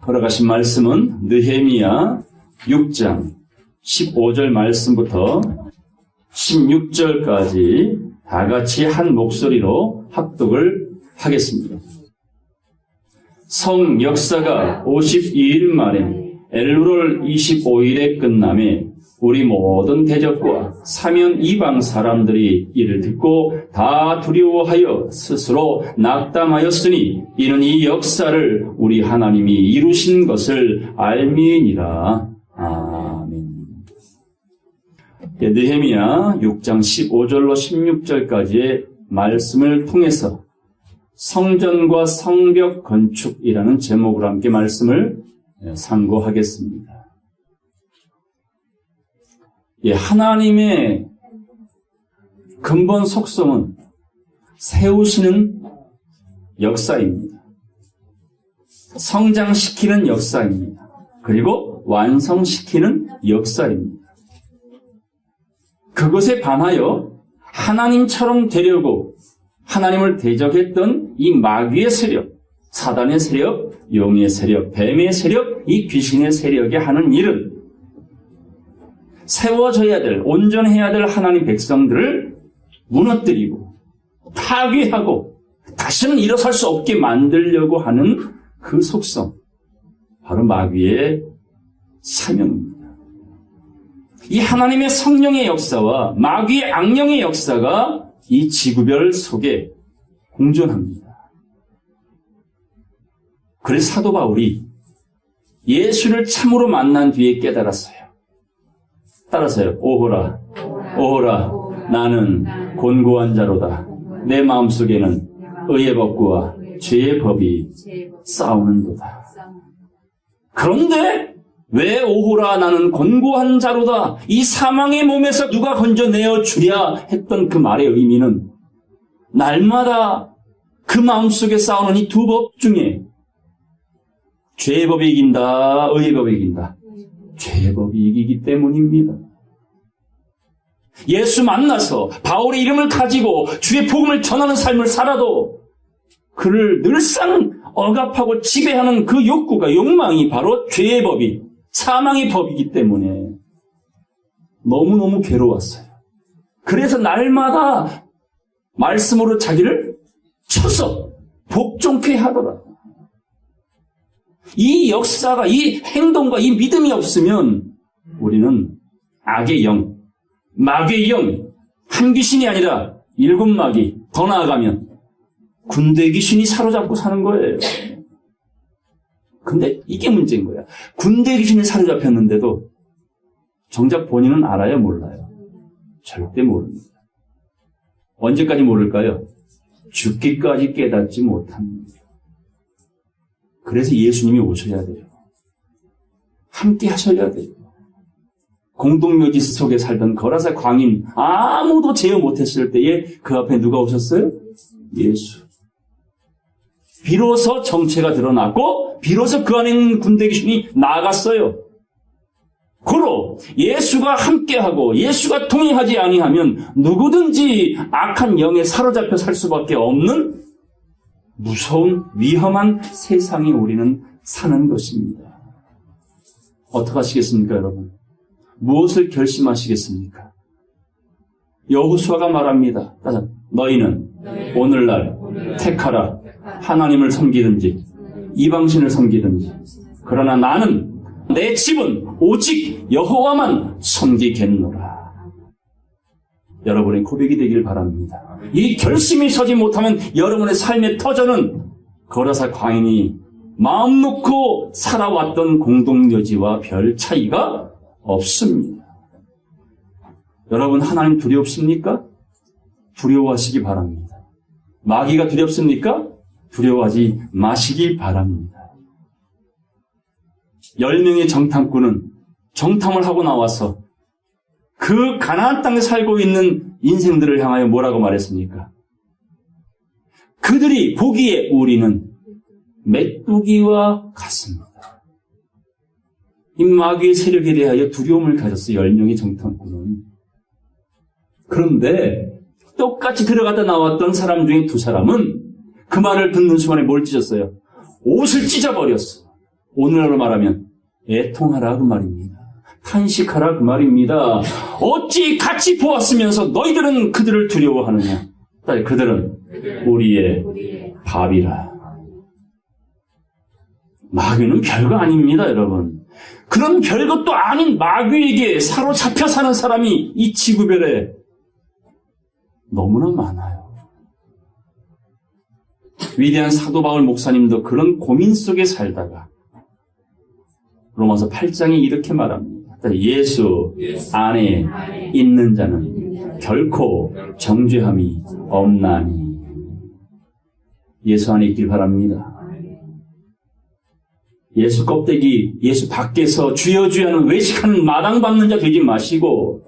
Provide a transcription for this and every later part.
걸어가신 말씀은 느헤미야 6장 15절 말씀부터 16절까지 다 같이 한 목소리로 합독을 하겠습니다. 성 역사가 52일 만에 엘룰 25일에 끝남에 우리 모든 대적과 사면 이방 사람들이 이를 듣고 다 두려워하여 스스로 낙담하였으니 이는 이 역사를 우리 하나님이 이루신 것을 알미니라. 아멘. 느헤미야 6장 15절로 16절까지의 말씀을 통해서 성전과 성벽 건축이라는 제목으로 함께 말씀을 상고하겠습니다. 하나님의 근본 속성은 세우시는 역사입니다. 성장시키는 역사입니다. 그리고 완성시키는 역사입니다. 그것에 반하여 하나님처럼 되려고 하나님을 대적했던 이 마귀의 세력, 사단의 세력, 용의 세력, 뱀의 세력, 이 귀신의 세력이 하는 일은 세워져야 될, 온전해야 될 하나님 백성들을 무너뜨리고 파괴하고 다시는 일어설 수 없게 만들려고 하는 그 속성, 바로 마귀의 사명입니다. 이 하나님의 성령의 역사와 마귀의 악령의 역사가 이 지구별 속에 공존합니다. 그래서 사도 바울이 예수를 참으로 만난 뒤에 깨달았어요. 따라서요. 오호라, 오호라, 나는 곤고한 자로다. 내 마음속에는 의의 법과 죄의 법이 싸우는도다. 그런데 왜 오호라 나는 곤고한 자로다. 이 사망의 몸에서 누가 건져내어 주랴 했던 그 말의 의미는 날마다 그 마음속에 싸우는 이 두 법 중에 죄의 법이 이긴다, 의의 법이 이긴다. 죄의 법이 이기기 때문입니다. 예수 만나서 바울의 이름을 가지고 주의 복음을 전하는 삶을 살아도 그를 늘상 억압하고 지배하는 그 욕구가, 욕망이 바로 죄의 법이, 사망의 법이기 때문에 너무너무 괴로웠어요. 그래서 날마다 말씀으로 자기를 쳐서 복종케 하더라. 이 역사가, 이 행동과 이 믿음이 없으면 우리는 악의 영, 마귀의 영, 한 귀신이 아니라 7마귀, 더 나아가면 군대 귀신이 사로잡고 사는 거예요. 근데 이게 문제인 거야. 군대 귀신이 사로잡혔는데도 정작 본인은 알아요, 몰라요? 절대 모릅니다. 언제까지 모를까요? 죽기까지 깨닫지 못합니다. 그래서 예수님이 오셔야 돼요. 함께 하셔야 돼요. 공동묘지 속에 살던 거라사 광인, 아무도 제어 못했을 때에 그 앞에 누가 오셨어요? 예수. 비로소 정체가 드러났고 비로소 그 안에 있는 군대 귀신이 나갔어요. 고로 예수가 함께하고 예수가 동행하지 아니하면 누구든지 악한 영에 사로잡혀 살 수밖에 없는 무서운 위험한 세상에 우리는 사는 것입니다. 어떻게 하시겠습니까, 여러분? 무엇을 결심하시겠습니까? 여호수아가 말합니다. 너희는 오늘날 택하라. 하나님을 섬기든지 이방신을 섬기든지. 그러나 나는 내 집은 오직 여호와만 섬기겠노라. 여러분의 고백이 되길 바랍니다. 이 결심이 서지 못하면 여러분의 삶의 터전은 거라사 광인이 마음 놓고 살아왔던 공동묘지와 별 차이가 없습니다. 여러분, 하나님 두렵습니까? 두려워하시기 바랍니다. 마귀가 두렵습니까? 두려워하지 마시기 바랍니다. 10명의 정탐꾼은 정탐을 하고 나와서 그 가나안 땅에 살고 있는 인생들을 향하여 뭐라고 말했습니까? 그들이 보기에 우리는 메뚜기와 같습니다. 이 마귀의 세력에 대하여 두려움을 가졌어요. 10명의 정탐꾼은. 그런데 똑같이 들어갔다 나왔던 사람 중에 2사람은 그 말을 듣는 순간에 뭘 찢었어요? 옷을 찢어버렸어. 오늘날로 말하면 애통하라 그 말입니다. 탄식하라 그 말입니다. 어찌 같이 보았으면서 너희들은 그들을 두려워하느냐. 그들은 우리의 밥이라. 마귀는 별거 아닙니다, 여러분. 그런 별것도 아닌 마귀에게 사로잡혀 사는 사람이 이 지구별에 너무나 많아요. 위대한 사도 바울 목사님도 그런 고민 속에 살다가 로마서 8장에 이렇게 말합니다. 예수 안에 있는 자는 결코 정죄함이 없나니. 예수 안에 있길 바랍니다. 예수 껍데기, 예수 밖에서 주여 주여 하는 외식하는 마당 밟는 자 되지 마시고,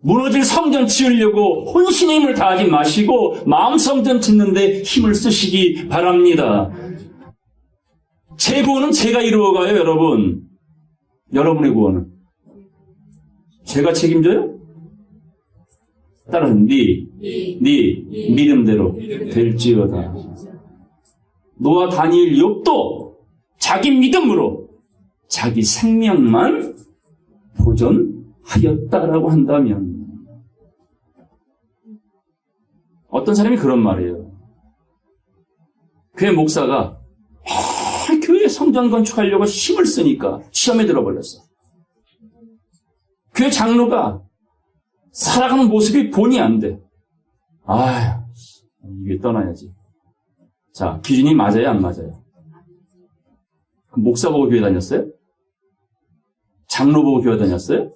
무너질 성전 지으려고 혼신의 힘을 다하지 마시고 마음 성전 짓는데 힘을 쓰시기 바랍니다. 제 구원은 제가 이루어가요, 여러분. 여러분의 구원은 제가 책임져요? 따라서 네 믿음대로 될지어다. 노아, 다니엘, 욥도 자기 믿음으로 자기 생명만 보존하였다라고 한다면, 어떤 사람이 그런 말이에요. 교회 목사가 교회 성전 건축하려고 힘을 쓰니까 시험에 들어버렸어. 교회 장로가 살아가는 모습이 본이 안 돼. 아휴, 이게 떠나야지. 자, 기준이 맞아요, 안 맞아요? 그럼 목사 보고 교회 다녔어요? 장로 보고 교회 다녔어요?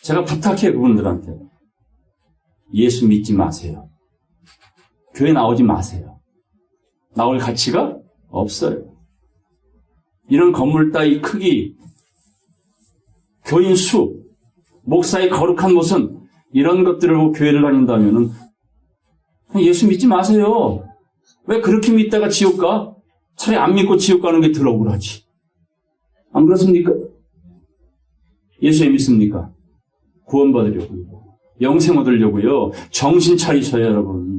제가 부탁해요, 그분들한테. 예수 믿지 마세요. 교회 나오지 마세요. 나올 가치가 없어요. 이런 건물 따위 크기, 교인 수, 목사의 거룩한 모습, 이런 것들을 보고 교회를 다닌다면은 예수 믿지 마세요. 왜 그렇게 믿다가 지옥 가? 차라리 안 믿고 지옥 가는 게 덜 억울하지. 안 그렇습니까? 예수 왜 믿습니까? 구원받으려고요. 영생 얻으려고요. 정신 차리셔요, 여러분.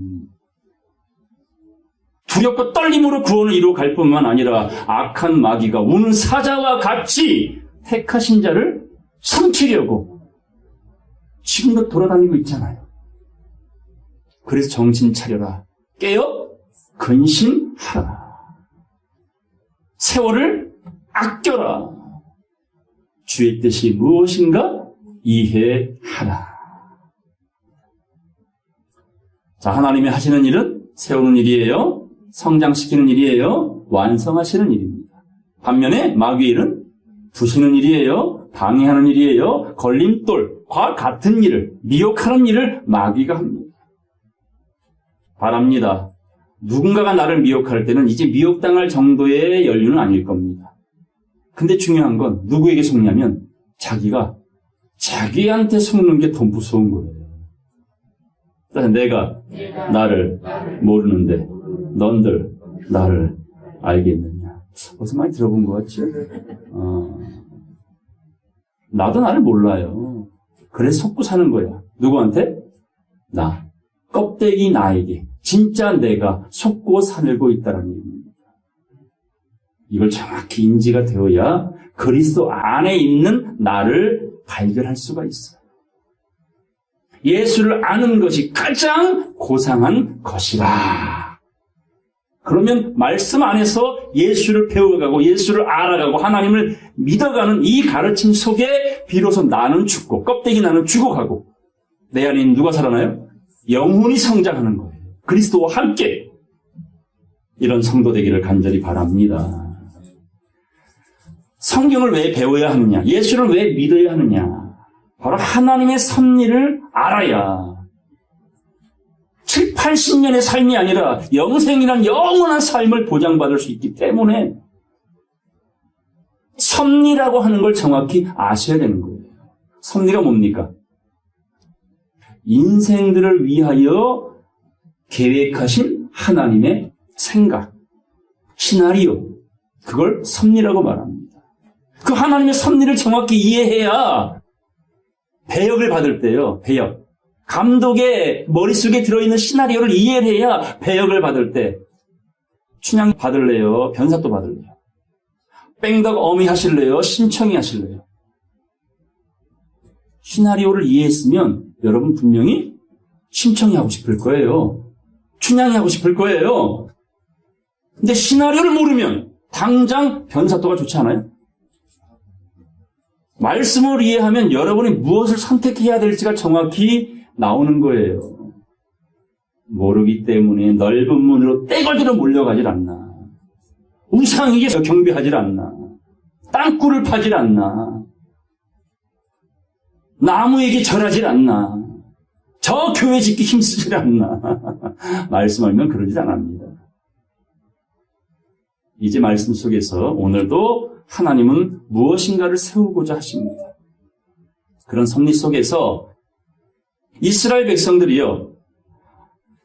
두렵고 떨림으로 구원을 이루어 갈 뿐만 아니라 악한 마귀가 우는 사자와 같이 택하신 자를 삼키려고 지금도 돌아다니고 있잖아요. 그래서 정신 차려라. 깨어 근신하라. 세월을 아껴라. 주의 뜻이 무엇인가 이해하라. 자, 하나님이 하시는 일은 세우는 일이에요. 성장시키는 일이에요. 완성하시는 일입니다. 반면에 마귀의 일은 부수는 일이에요. 방해하는 일이에요. 걸림돌과 같은 일을, 미혹하는 일을 마귀가 합니다. 바랍니다. 누군가가 나를 미혹할 때는 이제 미혹당할 정도의 연륜은 아닐 겁니다. 근데 중요한 건 누구에게 속냐면 자기가 자기한테 속는 게 더 무서운 거예요. 내가 나를 모르는데 넌들 나를 알겠느냐. 어디서 많이 들어본 것 같죠? 나도 나를 몰라요. 그래서 속고 사는 거야. 누구한테? 나. 껍데기 나에게. 진짜 내가 속고 살고 있다는 얘기입니다. 이걸 정확히 인지가 되어야 그리스도 안에 있는 나를 발견할 수가 있어요. 예수를 아는 것이 가장 고상한 것이라. 그러면 말씀 안에서 예수를 배워가고 예수를 알아가고 하나님을 믿어가는 이 가르침 속에 비로소 나는 죽고 껍데기 나는 죽어가고 내 안에 누가 살아나요? 영혼이 성장하는 거예요. 그리스도와 함께. 이런 성도 되기를 간절히 바랍니다. 성경을 왜 배워야 하느냐? 예수를 왜 믿어야 하느냐? 바로 하나님의 섭리를 알아야 7, 80년의 삶이 아니라 영생이란 영원한 삶을 보장받을 수 있기 때문에 섭리라고 하는 걸 정확히 아셔야 되는 거예요. 섭리가 뭡니까? 인생들을 위하여 계획하신 하나님의 생각, 시나리오, 그걸 섭리라고 말합니다. 그 하나님의 섭리를 정확히 이해해야 배역을 받을 때요, 배역. 감독의 머릿속에 들어있는 시나리오를 이해를 해야 배역을 받을 때 춘향 받을래요? 변사또 받을래요? 뺑덕 어미 하실래요? 심청이 하실래요? 시나리오를 이해했으면 여러분 분명히 심청이 하고 싶을 거예요. 춘향이 하고 싶을 거예요. 근데 시나리오를 모르면 당장 변사또가 좋지 않아요? 말씀을 이해하면 여러분이 무엇을 선택해야 될지가 정확히 나오는 거예요. 모르기 때문에 넓은 문으로 떼거지로 몰려가질 않나. 우상에게 경배하질 않나. 땅굴을 파질 않나. 나무에게 절하질 않나. 저 교회 짓기 힘쓰질 않나. 말씀하면 그러질 않습니다. 이제 말씀 속에서 오늘도 하나님은 무엇인가를 세우고자 하십니다. 그런 섭리 속에서 이스라엘 백성들이요,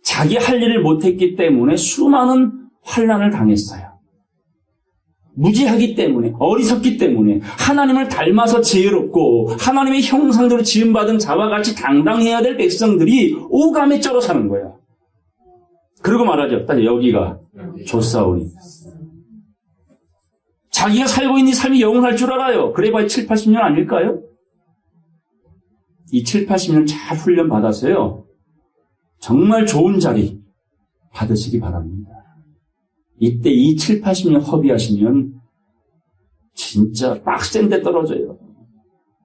자기 할 일을 못했기 때문에 수많은 환난을 당했어요. 무지하기 때문에, 어리석기 때문에, 하나님을 닮아서 지혜롭고 하나님의 형상대로 지음받은 자와 같이 당당해야 될 백성들이 오감에 쩔어 사는 거야. 그러고 말하죠. 딱 여기가 좋사오니. 자기가 살고 있는 이 삶이 영원할 줄 알아요. 그래봐야 7, 80년 아닐까요? 이 7, 80년 잘 훈련받아서요, 정말 좋은 자리 받으시기 바랍니다. 이때 이 7, 80년 허비하시면 진짜 빡센 데 떨어져요.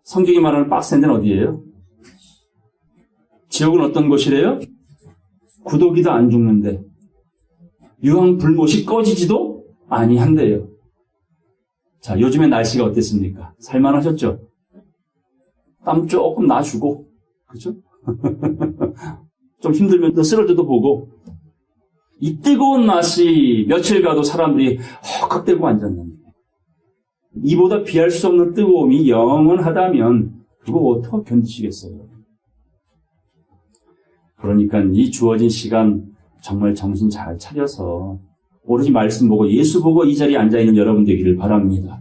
성경이 말하는 빡센 데는 어디예요? 지옥은 어떤 곳이래요? 구더기도 안 죽는데 유황 불못이 꺼지지도 아니한대요. 자, 요즘에 날씨가 어땠습니까? 살만하셨죠? 땀 조금 나주고, 그죠? 좀 힘들면 쓰러져도 보고, 이 뜨거운 맛이 며칠 가도 사람들이 헉헉대고 앉았는데, 이보다 비할 수 없는 뜨거움이 영원하다면 그거 어떻게 견디시겠어요? 그러니까 이 주어진 시간 정말 정신 잘 차려서 오로지 말씀 보고 예수 보고 이 자리에 앉아있는 여러분 되기를 바랍니다.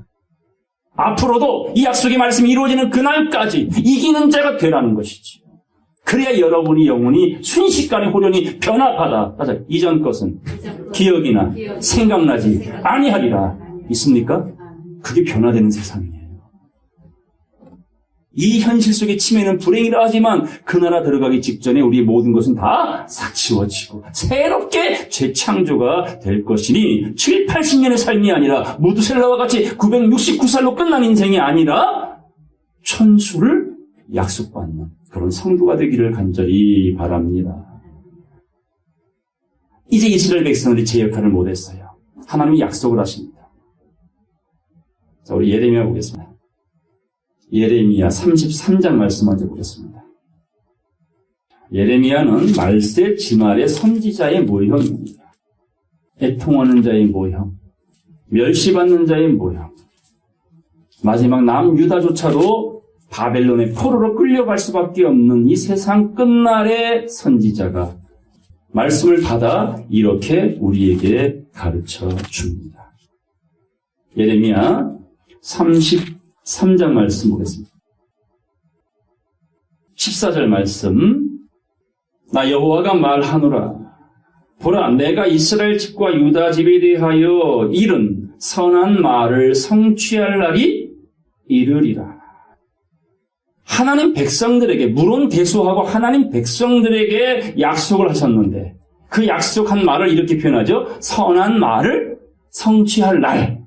앞으로도 이 약속의 말씀이 이루어지는 그날까지 이기는 자가 되라는 것이지. 그래야 여러분이 영혼이 순식간에 호련히 변화하다. 맞아. 이전 것은 기억이나 생각나지 아니하리라. 있습니까? 그게 변화되는 세상이에요. 이 현실 속의 침해는 불행이라 하지만 그 나라 들어가기 직전에 우리의 모든 것은 다 싹 지워지고 새롭게 재창조가 될 것이니 7, 80년의 삶이 아니라 무두셀라와 같이 969살로 끝난 인생이 아니라 천수를 약속받는 그런 성도가 되기를 간절히 바랍니다. 이제 이스라엘 백성들이 제 역할을 못했어요. 하나님이 약속을 하십니다. 자, 우리 예레미야 보겠습니다. 예레미야 33장 말씀 먼저 보겠습니다. 예레미야는 말세 지말의 선지자의 모형입니다. 애통하는 자의 모형, 멸시받는 자의 모형, 마지막 남유다조차도 바벨론의 포로로 끌려갈 수밖에 없는 이 세상 끝날의 선지자가 말씀을 받아 이렇게 우리에게 가르쳐 줍니다. 예레미야 33장 말씀 보겠습니다. 14절 말씀. 나 여호와가 말하노라. 보라, 내가 이스라엘 집과 유다 집에 대하여 이른 선한 말을 성취할 날이 이르리라. 하나님 백성들에게, 물론 대소하고 하나님 백성들에게 약속을 하셨는데 그 약속한 말을 이렇게 표현하죠. 선한 말을 성취할 날.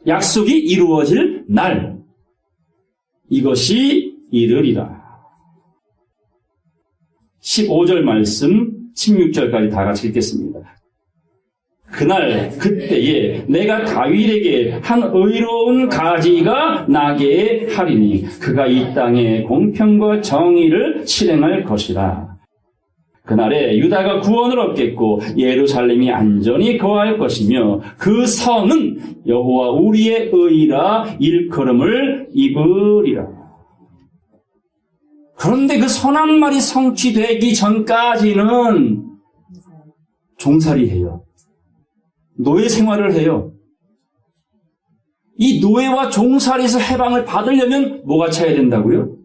약속이 이루어질 날. 이것이 이르리라. 15절 말씀 16절까지 다 같이 읽겠습니다. 그날 그때에 내가 다윗에게 한 의로운 가지가 나게 하리니 그가 이 땅에 공평과 정의를 실행할 것이라. 그날에 유다가 구원을 얻겠고 예루살렘이 안전히 거할 것이며 그 성은 여호와 우리의 의라 일컬음을 입으리라. 그런데 그 선한 말이 성취되기 전까지는 종살이해요. 노예 생활을 해요. 이 노예와 종살이에서 해방을 받으려면 뭐가 차야 된다고요?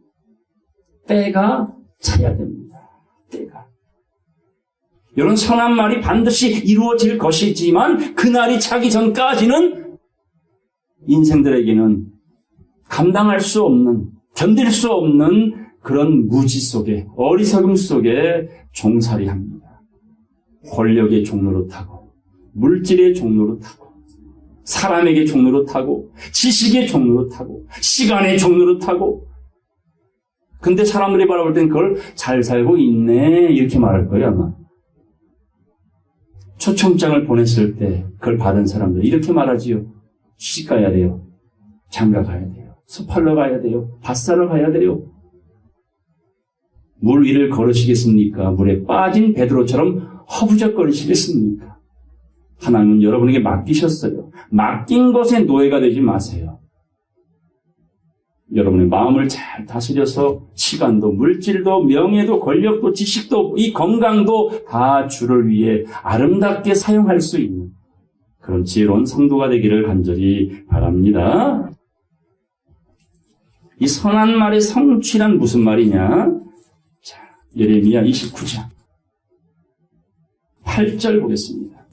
때가 차야 됩니다. 때가. 이런 선한 말이 반드시 이루어질 것이지만 그날이 차기 전까지는 인생들에게는 감당할 수 없는, 견딜 수 없는 그런 무지 속에, 어리석음 속에 종살이 합니다. 권력의 종로로 타고, 물질의 종로로 타고, 사람에게 종로로 타고, 지식의 종로로 타고, 시간의 종로로 타고. 근데 사람들이 바라볼 땐 그걸 잘 살고 있네 이렇게 말할 거예요 아마. 초청장을 보냈을 때 그걸 받은 사람들 이렇게 말하지요. 시집 가야 돼요. 장가 가야 돼요. 숲팔러 가야 돼요. 밭 사러 가야 돼요. 물 위를 걸으시겠습니까? 물에 빠진 베드로처럼 허부적거리시겠습니까? 하나님은 여러분에게 맡기셨어요. 맡긴 것에 노예가 되지 마세요. 여러분의 마음을 잘 다스려서 시간도 물질도 명예도 권력도 지식도 이 건강도 다 주를 위해 아름답게 사용할 수 있는 그런 지혜로운 성도가 되기를 간절히 바랍니다. 이 선한 말의 성취란 무슨 말이냐? 자, 예레미야 29장 8절 보겠습니다.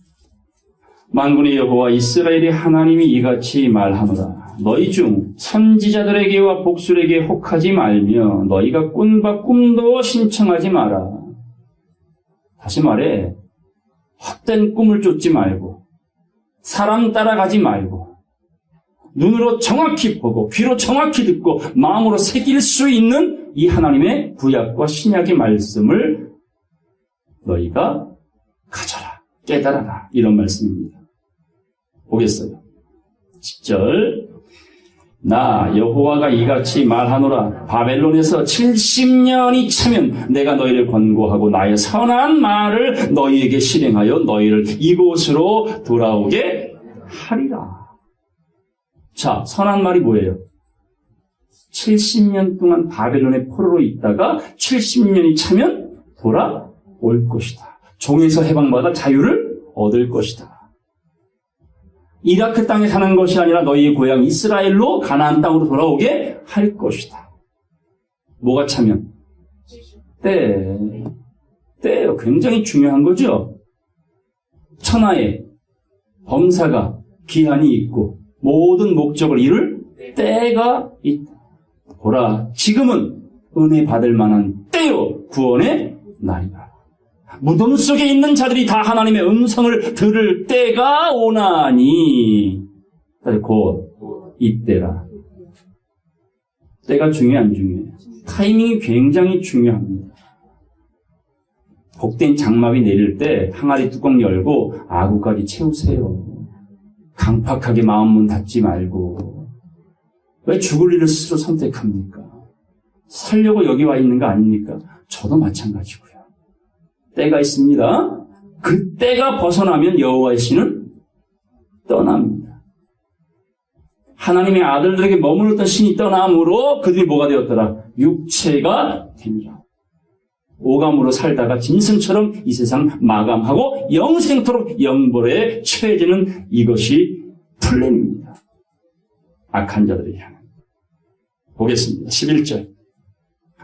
만군의 여호와 이스라엘의 하나님이 이같이 말하노라. 너희 중 선지자들에게와 복술에게 혹하지 말며 너희가 꾼바 꿈도 신청하지 마라. 다시 말해 헛된 꿈을 쫓지 말고 사람 따라가지 말고 눈으로 정확히 보고 귀로 정확히 듣고 마음으로 새길 수 있는 이 하나님의 구약과 신약의 말씀을 너희가 가져라, 깨달아라 이런 말씀입니다. 보겠어요. 10절 나 여호와가 이같이 말하노라. 바벨론에서 70년이 차면 내가 너희를 권고하고 나의 선한 말을 너희에게 실행하여 너희를 이곳으로 돌아오게 하리라. 자, 선한 말이 뭐예요? 70년 동안 바벨론의 포로로 있다가 70년이 차면 돌아올 것이다. 종에서 해방받아 자유를 얻을 것이다. 이라크 땅에 사는 것이 아니라 너희의 고향 이스라엘로 가나안 땅으로 돌아오게 할 것이다. 뭐가 차면? 때예요. 굉장히 중요한 거죠. 천하에 범사가 기한이 있고 모든 목적을 이룰 때가 있다. 보라, 지금은 은혜 받을 만한 때요, 구원의 날이다. 무덤 속에 있는 자들이 다 하나님의 음성을 들을 때가 오나니 곧 이때라. 때가 중요해 안 중요해요? 타이밍이 굉장히 중요합니다. 복된 장막이 내릴 때 항아리 뚜껑 열고 아구까지 채우세요. 강팍하게 마음문 닫지 말고. 왜 죽을 일을 스스로 선택합니까? 살려고 여기 와 있는 거 아닙니까? 저도 마찬가지고요. 때가 있습니다. 그 때가 벗어나면 여호와의 신은 떠납니다. 하나님의 아들들에게 머물렀던 신이 떠남으로 그들이 뭐가 되었더라? 육체가 됩니다. 오감으로 살다가 짐승처럼 이 세상 마감하고 영생토록 영벌에 처해지는 이것이 플랜입니다. 악한 자들을 향한. 보겠습니다. 11절.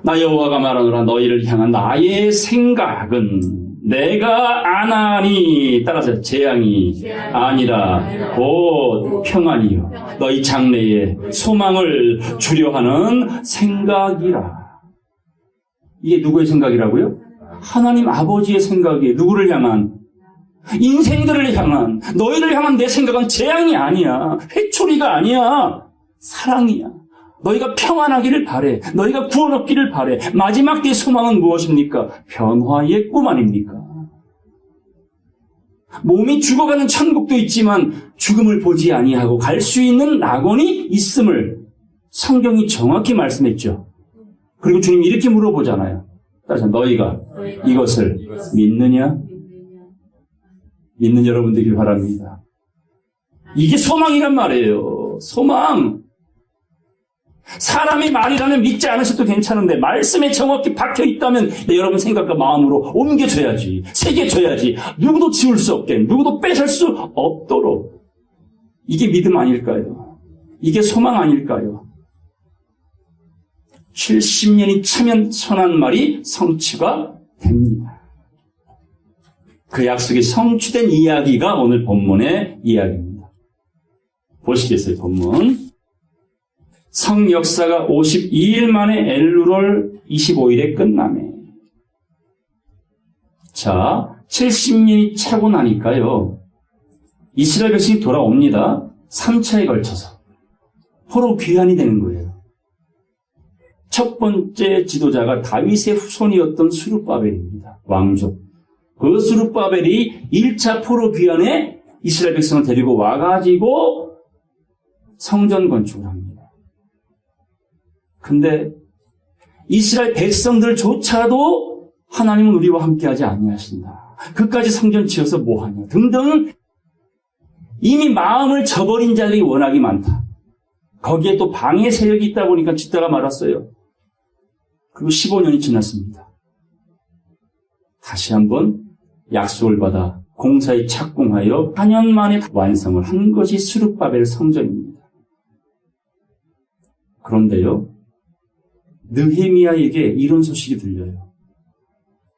나 여호와가 말하노라. 너희를 향한 나의 생각은 내가 아나니, 따라서 재앙이 아니라 곧 평안이요 너희 장래에 소망을 주려 하는 생각이라. 이게 누구의 생각이라고요? 하나님 아버지의 생각이에요. 누구를 향한? 인생들을 향한, 너희를 향한 내 생각은 재앙이 아니야. 회초리가 아니야. 사랑이야. 너희가 평안하기를 바래. 너희가 구원 얻기를 바래. 마지막 때의 소망은 무엇입니까? 변화의 꿈 아닙니까? 몸이 죽어가는 천국도 있지만 죽음을 보지 아니하고 갈 수 있는 낙원이 있음을 성경이 정확히 말씀했죠. 그리고 주님이 이렇게 물어보잖아요. 따라서 너희가 이것을 믿느냐? 믿는 여러분 되길 바랍니다. 이게 소망이란 말이에요. 소망. 사람의 말이라면 믿지 않으셔도 괜찮은데 말씀에 정확히 박혀 있다면 여러분 생각과 마음으로 옮겨줘야지, 새겨줘야지. 누구도 지울 수 없게, 누구도 뺏을 수 없도록. 이게 믿음 아닐까요? 이게 소망 아닐까요? 70년이 차면 선한 말이 성취가 됩니다. 그 약속이 성취된 이야기가 오늘 본문의 이야기입니다. 보시겠어요, 본문. 성 역사가 52일 만에 엘루롤 25일에 끝나네. 자, 70년이 차고 나니까요. 이스라엘 백성이 돌아옵니다. 3차에 걸쳐서. 포로 귀환이 되는 거예요. 첫 번째 지도자가 다윗의 후손이었던 스룹바벨입니다. 왕족. 그 스룹바벨이 1차 포로 귀환에 이스라엘 백성을 데리고 와가지고 성전 건축을 합니다. 근데 이스라엘 백성들조차도 하나님은 우리와 함께하지 아니하신다. 그까지 성전 지어서 뭐하냐 등등 이미 마음을 저버린 자들이 워낙이 많다. 거기에 또 방해 세력이 있다 보니까 짓다가 말았어요. 그리고 15년이 지났습니다. 다시 한번 약속을 받아 공사에 착공하여 4년 만에 완성을 한 것이 스룹바벨 성전입니다. 그런데요, 느헤미야에게 이런 소식이 들려요.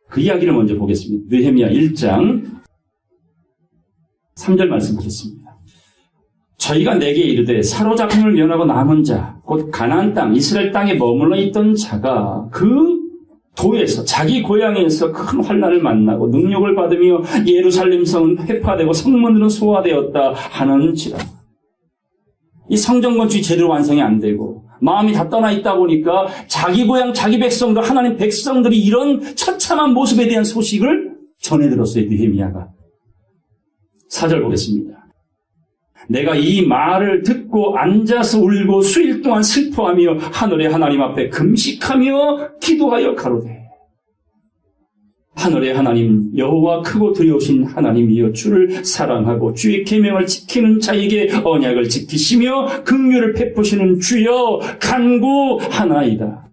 그 이야기를 먼저 보겠습니다. 느헤미야 1장 3절 말씀 보겠습니다. 저희가 내게 이르되 사로잡힘을 면하고 남은 자, 곧 가나안 땅, 이스라엘 땅에 머물러 있던 자가 그 도에서 자기 고향에서 큰 환난을 만나고 능력을 받으며 예루살렘 성은 회파되고 성문들은 소화되었다 하는지라. 이 성전 건축이 제대로 완성이 안 되고 마음이 다 떠나 있다 보니까 자기 고향, 자기 백성들, 하나님 백성들이 이런 처참한 모습에 대한 소식을 전해 들었어요. 느헤미야가. 4절 보겠습니다. 내가 이 말을 듣고 앉아서 울고 수일 동안 슬퍼하며 하늘의 하나님 앞에 금식하며 기도하여 가로되 하늘의 하나님 여호와 크고 두려우신 하나님이여 주를 사랑하고 주의 계명을 지키는 자에게 언약을 지키시며 긍휼을 베푸시는 주여 간구하나이다.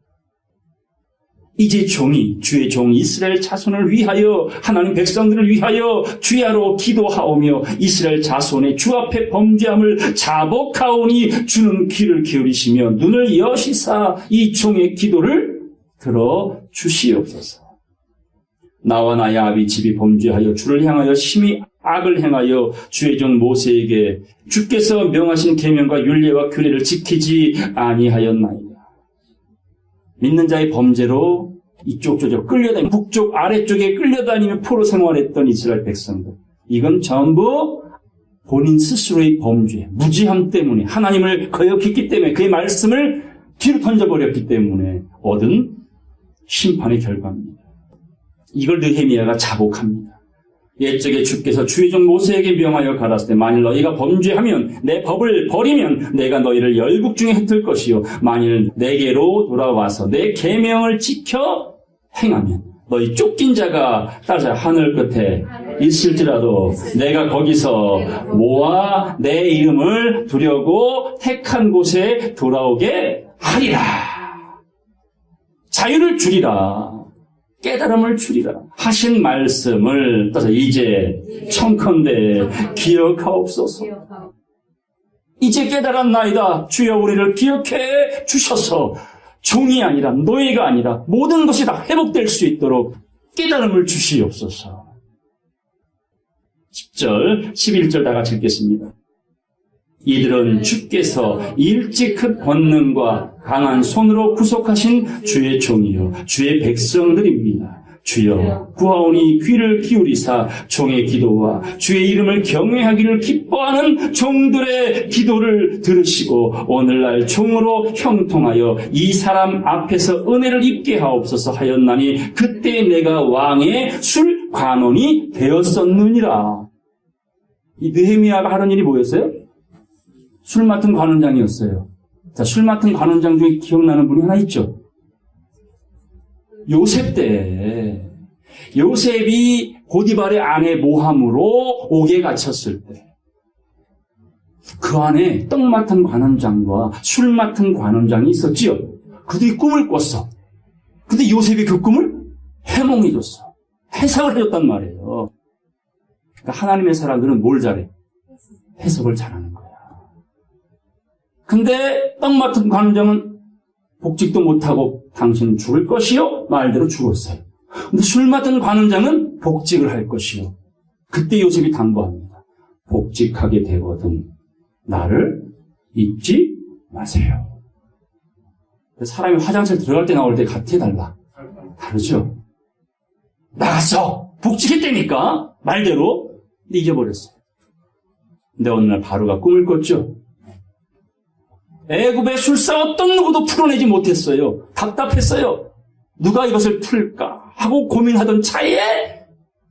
이제 종이 주의 종 이스라엘 자손을 위하여 하나님 백성들을 위하여 주야로 기도하오며 이스라엘 자손의 주 앞에 범죄함을 자복하오니 주는 귀를 기울이시며 눈을 여시사 이 종의 기도를 들어 주시옵소서. 나와 나의 아비 집이 범죄하여 주를 향하여 심히 악을 행하여 주의 종 모세에게 주께서 명하신 계명과 율례와 규례를 지키지 아니하였나이다. 믿는 자의 범죄로 이쪽 저쪽 끌려다니며 북쪽 아래쪽에 끌려다니며 포로 생활했던 이스라엘 백성들. 이건 전부 본인 스스로의 범죄, 무지함 때문에 하나님을 거역했기 때문에 그의 말씀을 뒤로 던져버렸기 때문에 얻은 심판의 결과입니다. 이걸 느헤미야가 자복합니다. 옛적에 주께서 주의 종 모세에게 명하여 가라사대 만일 너희가 범죄하면 내 법을 버리면 내가 너희를 열국 중에 흩을 것이요 만일 내게로 돌아와서 내 계명을 지켜 행하면 너희 쫓긴 자가 따자 하늘 끝에 있을지라도 내가 거기서 모아 내 이름을 두려고 택한 곳에 돌아오게 하리라. 자유를 주리라. 깨달음을 주리라 하신 말씀을 따서 이제 청컨대 기억하옵소서. 이제 깨달았나이다. 주여 우리를 기억해 주셔서 종이 아니라 노예가 아니라 모든 것이 다 회복될 수 있도록 깨달음을 주시옵소서. 10절, 11절 다 같이 읽겠습니다. 이들은 주께서 일찍 큰 권능과 강한 손으로 구속하신 주의 종이요 주의 백성들입니다. 주여 구하오니 귀를 기울이사 종의 기도와 주의 이름을 경외하기를 기뻐하는 종들의 기도를 들으시고 오늘날 종으로 형통하여 이 사람 앞에서 은혜를 입게 하옵소서 하였나니 그때 내가 왕의 술 관원이 되었었느니라. 이 느헤미야가 하는 일이 뭐였어요? 술 맡은 관원장이었어요. 자, 술 맡은 관원장 중에 기억나는 분이 하나 있죠. 요셉 때, 요셉이 보디발의 아내 모함으로 옥에 갇혔을 때, 그 안에 떡 맡은 관원장과 술 맡은 관원장이 있었지요. 그들이 꿈을 꿨어. 근데 요셉이 그 꿈을 해몽해줬어. 해석을 해줬단 말이에요. 그러니까 하나님의 사람들은 뭘 잘해? 해석을 잘하는 거야. 근데 떡 맡은 관원장은 복직도 못하고 당신은 죽을 것이요? 말대로 죽었어요. 근데 술 맡은 관원장은 복직을 할 것이요. 그때 요셉이 당부합니다. 복직하게 되거든 나를 잊지 마세요. 사람이 화장실 들어갈 때 나올 때 같아 달라? 다르죠? 나갔어! 북치겠다니까? 말대로. 근데 잊어버렸어요. 근데 어느 날 바로가 꿈을 꿨죠. 애굽의 술사 어떤 누구도 풀어내지 못했어요. 답답했어요. 누가 이것을 풀까 하고 고민하던 차에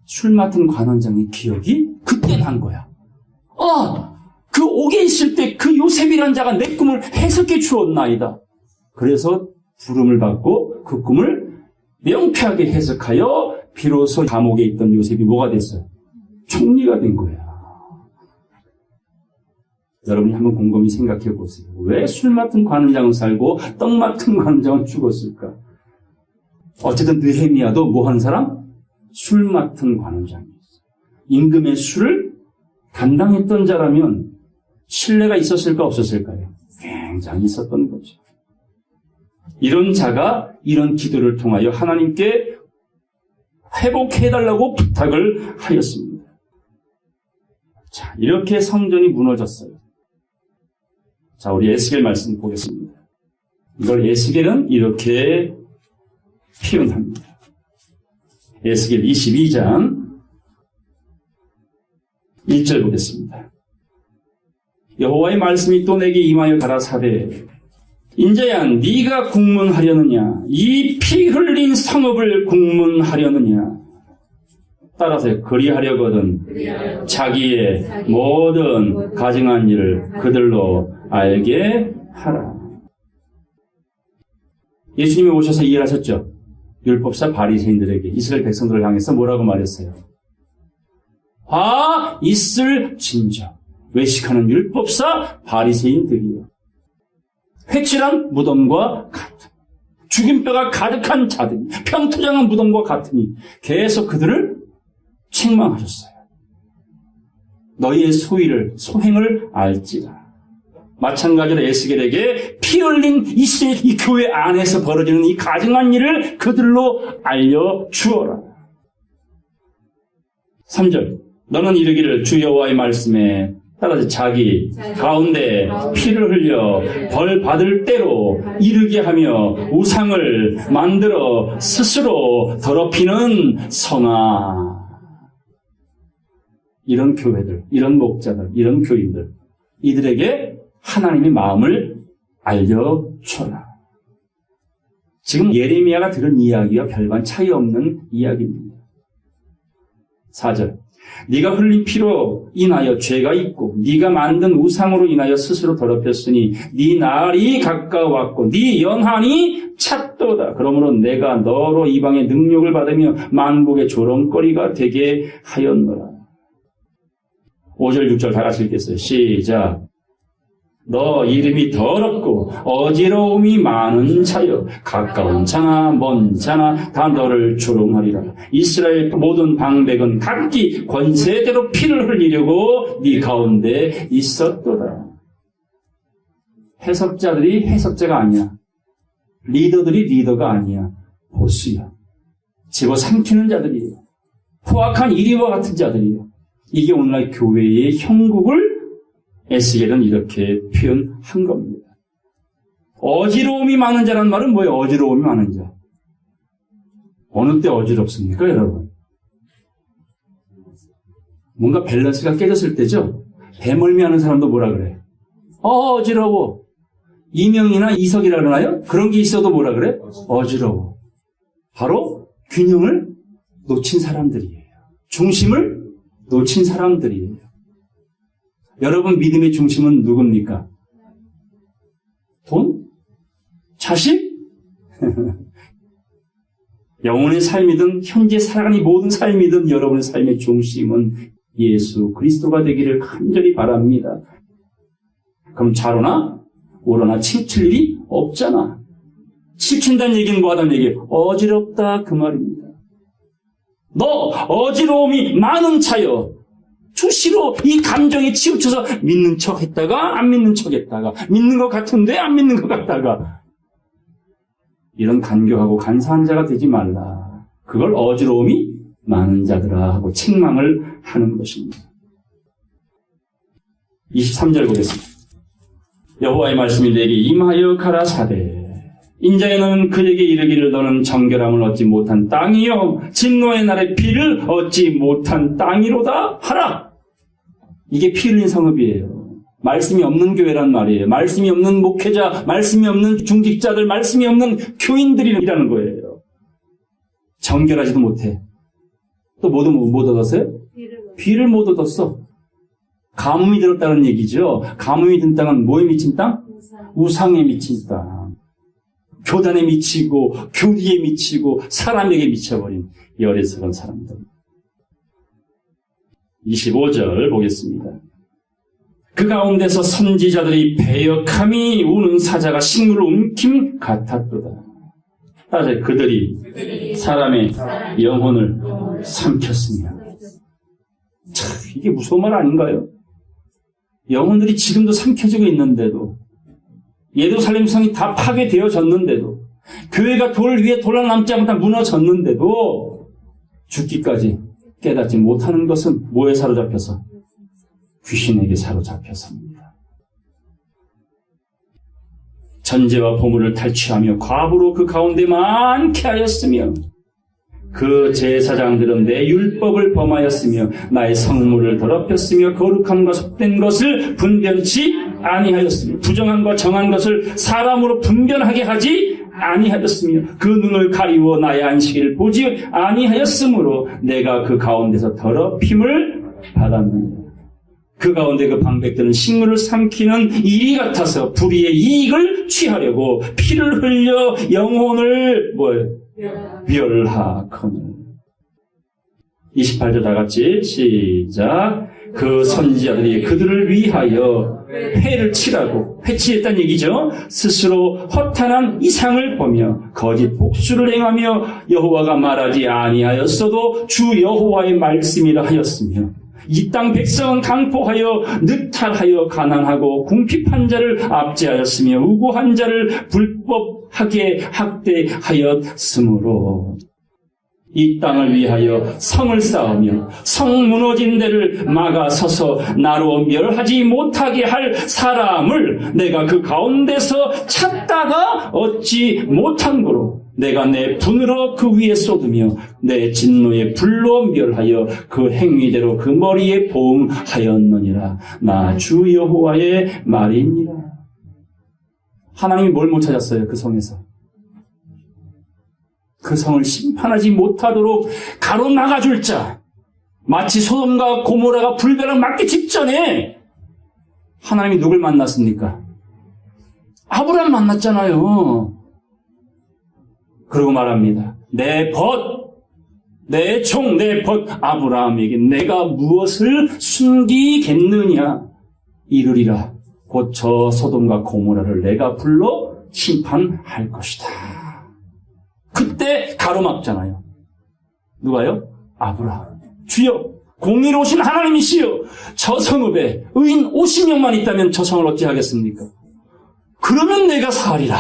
술 맡은 관원장의 기억이 그때 난 거야. 그 옥에 있을 때 그 요셉이라는 자가 내 꿈을 해석해 주었나이다. 그래서 부름을 받고 그 꿈을 명쾌하게 해석하여 비로소 감옥에 있던 요셉이 뭐가 됐어요? 총리가 된 거야. 여러분이 한번 곰곰이 생각해 보세요. 왜 술 맡은 관원장은 살고 떡 맡은 관원장은 죽었을까? 어쨌든 느헤미야도 뭐 하는 사람? 술 맡은 관원장이었어요. 임금의 술을 담당했던 자라면 신뢰가 있었을까 없었을까요? 굉장히 있었던 거죠. 이런 자가 이런 기도를 통하여 하나님께 회복해달라고 부탁을 하였습니다. 자, 이렇게 성전이 무너졌어요. 자, 우리 에스겔 말씀 보겠습니다. 이걸 에스겔은 이렇게 표현합니다. 에스겔 22장 1절 보겠습니다. 여호와의 말씀이 또 내게 임하여 가라사대 인자야 네가 국문하려느냐 이 피 흘린 성읍을 국문하려느냐 따라서 그리하려거든 자기의 모든 가증한 일을 그들로 알게 하라. 예수님이 오셔서 이 일을 하셨죠. 율법사 바리새인들에게 이스라엘 백성들을 향해서 뭐라고 말했어요? 있을 진저 외식하는 율법사 바리새인들이요. 회칠한 무덤과 같은 죽임뼈가 가득한 자들 평토장한 무덤과 같으니 계속 그들을 책망하셨어요. 너희의 소행을 알지라. 마찬가지로 에스겔에게 피 흘린 이 교회 안에서 벌어지는 이 가증한 일을 그들로 알려주어라. 3절 너는 이르기를 주 여호와의 말씀에 따라서 자기 가운데 피를 흘려 벌 받을 때로 이르게 하며 우상을 만들어 스스로 더럽히는 성아. 이런 교회들, 이런 목자들, 이런 교인들 이들에게 하나님의 마음을 알려줘라. 지금 예레미야가 들은 이야기와 별반 차이 없는 이야기입니다. 4절 네가 흘린 피로 인하여 죄가 있고 네가 만든 우상으로 인하여 스스로 더럽혔으니 네 날이 가까웠고 네 연한이 찼도다. 그러므로 내가 너로 이방의 능력을 받으며 만국의 조롱거리가 되게 하였노라. 5절 6절 다 같이 읽겠어요. 시작. 너 이름이 더럽고 어지러움이 많은 자여 가까운 자나 먼 자나 다 너를 조롱하리라. 이스라엘 모든 방백은 각기 권세대로 피를 흘리려고 네 가운데 있었도다. 해석자들이 해석자가 아니야. 리더들이 리더가 아니야. 보스야. 집어삼키는 자들이에요. 포악한 이리와 같은 자들이에요. 이게 오늘날 교회의 형국을 에스겔은 이렇게 표현한 겁니다. 어지러움이 많은 자라는 말은 뭐예요? 어지러움이 많은 자. 어느 때 어지럽습니까, 여러분? 뭔가 밸런스가 깨졌을 때죠? 배멀미하는 사람도 뭐라 그래? 어지러워. 이명이나 이석이라 그러나요? 그런 게 있어도 뭐라 그래? 어지러워. 바로 균형을 놓친 사람들이에요. 중심을 놓친 사람들이에요. 여러분 믿음의 중심은 누굽니까? 돈? 자식? 영혼의 삶이든 현재 살아가는 모든 삶이든 여러분의 삶의 중심은 예수 그리스도가 되기를 간절히 바랍니다. 그럼 자로나 오로나 치칠 일이 없잖아. 치킨다는 얘기는 뭐 하다는 얘기예요? 어지럽다 그 말입니다. 너 어지러움이 많은 차여 수시로 이 감정에 치우쳐서 믿는 척 했다가 안 믿는 척 했다가 믿는 것 같은데 안 믿는 것 같다가 이런 간교하고 간사한 자가 되지 말라. 그걸 어지러움이 많은 자들아 하고 책망을 하는 것입니다. 23절 보겠습니다. 여호와의 말씀이 내게 임하여 가라사대 인자에는 그에게 이르기를 너는 정결함을 얻지 못한 땅이요 진노의 날에 피를 얻지 못한 땅이로다 하라. 이게 피 흘린 성읍이에요. 말씀이 없는 교회란 말이에요. 말씀이 없는 목회자, 말씀이 없는 중직자들, 말씀이 없는 교인들이라는 거예요. 정결하지도 못해. 또 못 얻었어요? 비를 못 얻었어. 가뭄이 들었다는 얘기죠. 가뭄이 든 땅은 뭐에 미친 땅? 우상에 미친 땅. 교단에 미치고 교리에 미치고 사람에게 미쳐버린 열애스러운 사람들. 25절 보겠습니다. 그 가운데서 선지자들이 배역함이 우는 사자가 식물을 움킴 같았도다. 따라서 그들이 사람의 영혼을 삼켰으며. 참, 이게 무서운 말 아닌가요? 영혼들이 지금도 삼켜지고 있는데도, 예루살렘 성이 다 파괴되어졌는데도, 교회가 돌 위에 돌아남지 않고 무너졌는데도 죽기까지 깨닫지 못하는 것은 뭐에 사로잡혀서? 귀신에게 사로잡혀서입니다. 전제와 보물을 탈취하며 과부로 그 가운데 많게 하였으며 그 제사장들은 내 율법을 범하였으며 나의 성물을 더럽혔으며 거룩함과 속된 것을 분변치 아니하였으며 부정한과 정한 것을 사람으로 분변하게 하지 아니하였으며 그 눈을 가리워 나의 안식일을 보지 아니하였으므로 내가 그 가운데서 더럽힘을 받았느니라. 그 가운데 그 방백들은 식물을 삼키는 일이 같아서 불의의 이익을 취하려고 피를 흘려 영혼을 멸하거늘. 28절 다 같이 시작. 그 선지자들이 그들을 위하여 회를 치라고 회치했다는 얘기죠. 스스로 허탄한 이상을 보며 거짓 복수를 행하며 여호와가 말하지 아니하였어도 주 여호와의 말씀이라 하였으며 이 땅 백성은 강포하여 느탈하여 가난하고 궁핍한 자를 압제하였으며 우고한 자를 불법하게 학대하였으므로 이 땅을 위하여 성을 쌓으며 성 무너진 데를 막아서서 나로 멸하지 못하게 할 사람을 내가 그 가운데서 찾다가 얻지 못한 거로 내가 내 분으로 그 위에 쏟으며 내 진노의 불로 멸하여 그 행위대로 그 머리에 보응하였느니라. 나 주 여호와의 말이니라. 하나님이 뭘 못 찾았어요? 그 성에서. 그 성을 심판하지 못하도록 가로막아줄 자. 마치 소돔과 고모라가 불벼락 맞기 직전에 하나님이 누굴 만났습니까? 아브라함 만났잖아요. 그러고 말합니다. 내 종, 내 벗 아브라함에게 내가 무엇을 숨기겠느냐? 이르리라. 곧 저 소돔과 고모라를 내가 불러 심판할 것이다. 그때 가로막잖아요. 누가요? 아브라함. 주여, 공의로우신 하나님이시여, 저 성읍에 의인 50명만 있다면 저 성을 어찌 하겠습니까? 그러면 내가 사하리라.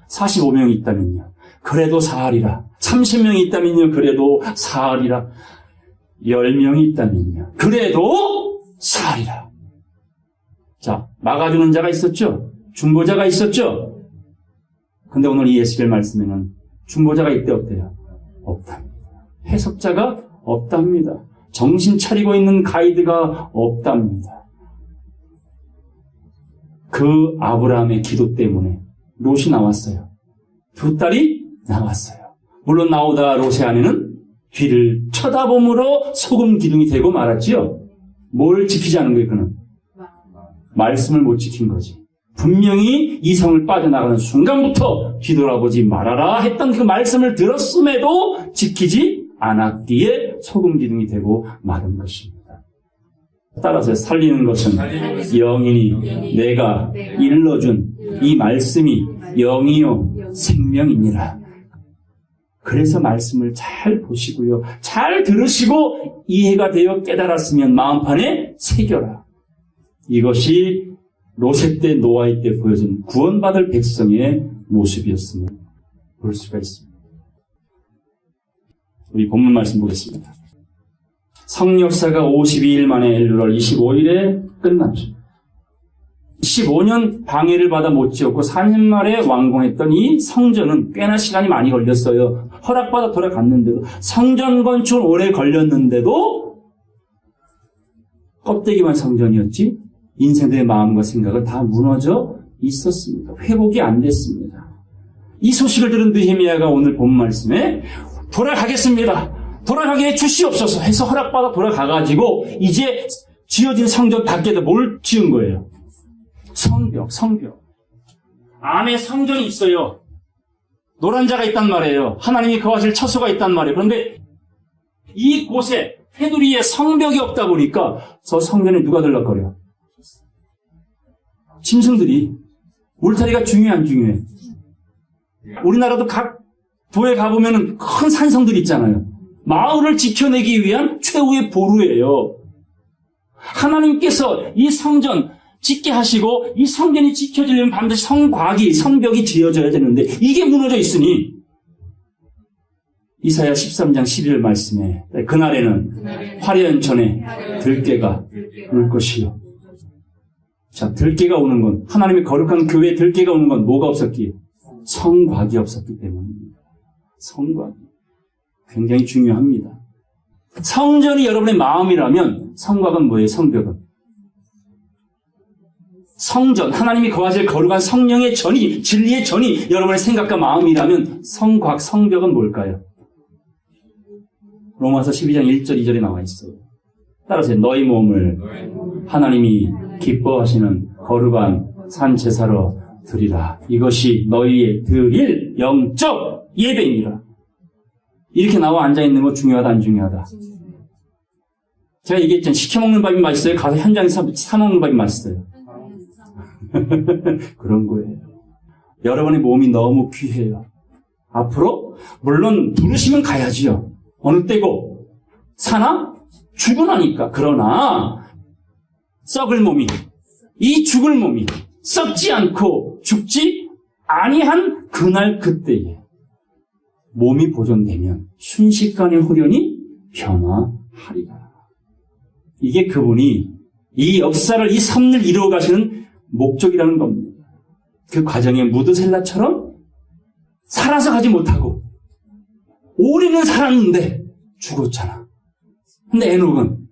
45명이 있다면요. 그래도 사하리라. 30명이 있다면요. 그래도 사하리라. 10명이 있다면요. 그래도 사하리라. 자, 막아주는 자가 있었죠? 중보자가 있었죠? 근데 오늘 이 에스겔 말씀에는 중보자가 있대 없대요? 없답니다. 해석자가 없답니다. 정신 차리고 있는 가이드가 없답니다. 그 아브라함의 기도 때문에 롯이 나왔어요. 두 딸이 나왔어요. 물론 나오다 롯의 아내는 뒤를 쳐다봄으로 소금 기둥이 되고 말았지요. 뭘 지키지 않은 거예요, 그는? 말씀을 못 지킨 거지. 분명히 이 성을 빠져나가는 순간부터 뒤돌아보지 말아라 했던 그 말씀을 들었음에도 지키지 않았기에 소금 기둥이 되고 마른 것입니다. 따라서 살리는 것은 영이니 내가 일러준 이 말씀이 영이요 생명이니라. 그래서 말씀을 잘 보시고요. 잘 들으시고 이해가 되어 깨달았으면 마음판에 새겨라. 이것이 롯의 때 노아의 때 보여준 구원받을 백성의 모습이었음을 볼 수가 있습니다. 우리 본문 말씀 보겠습니다. 성역사가 52일 만에 1월 25일에 끝났죠. 15년 방해를 받아 못 지었고 4년 만에 완공했던 이 성전은 꽤나 시간이 많이 걸렸어요. 허락받아 돌아갔는데도, 성전 건축은 오래 걸렸는데도 껍데기만 성전이었지 인생들의 마음과 생각은 다 무너져 있었습니다. 회복이 안 됐습니다. 이 소식을 들은 느헤미야가 오늘 본 말씀에 돌아가겠습니다. 돌아가게 해주시옵소서 해서 허락받아 돌아가가지고 이제 지어진 성전 밖에다 뭘 지은 거예요? 성벽. 안에 성전이 있어요. 노란자가 있단 말이에요. 하나님이 거하실 처소가 있단 말이에요. 그런데 이 곳에 테두리에 성벽이 없다 보니까 저 성전에 누가 들락거려? 짐승들이. 울타리가 중요해, 안 중요해? 우리나라도 각 도에 가보면 큰 산성들 있잖아요. 마을을 지켜내기 위한 최후의 보루예요. 하나님께서 이 성전 짓게 하시고 이 성전이 지켜지려면 반드시 성벽이 지어져야 되는데 이게 무너져 있으니 이사야 13장 11절 말씀에 그날에는 화려한 전에 들깨가 올 것이요. 자, 들깨가 오는 건, 하나님의 거룩한 교회에 들깨가 오는 건 뭐가 없었기에? 성곽이 없었기 때문입니다. 성곽. 굉장히 중요합니다. 성전이 여러분의 마음이라면 성곽은 뭐예요? 성벽은? 성전, 하나님이 거하실 거룩한 성령의 전이, 진리의 전이 여러분의 생각과 마음이라면 성곽, 성벽은 뭘까요? 로마서 12장 1절, 2절에 나와 있어요. 따라서 너희 몸을 하나님이 기뻐하시는 거룩한 산제사로 드리라. 이것이 너희의 드릴 영적 예배니라. 이렇게 나와 앉아있는 거 중요하다, 안 중요하다? 제가 얘기했잖아요. 시켜먹는 밥이 맛있어요? 가서 현장에서 사먹는 밥이 맛있어요? 그런 거예요. 여러분의 몸이 너무 귀해요. 앞으로 물론 부르시면 가야지요. 어느 때고 사나? 죽으나니까. 그러나 썩을 몸이, 이 죽을 몸이 썩지 않고 죽지 아니한 그날 그때에 몸이 보존되면 순식간에 후련히 변화하리라. 이게 그분이 이 역사를, 이 섭리를 이루어 가시는 목적이라는 겁니다. 그 과정에 무드셀라처럼 살아서 가지 못하고 오래는 살았는데 죽었잖아. 근데 에녹은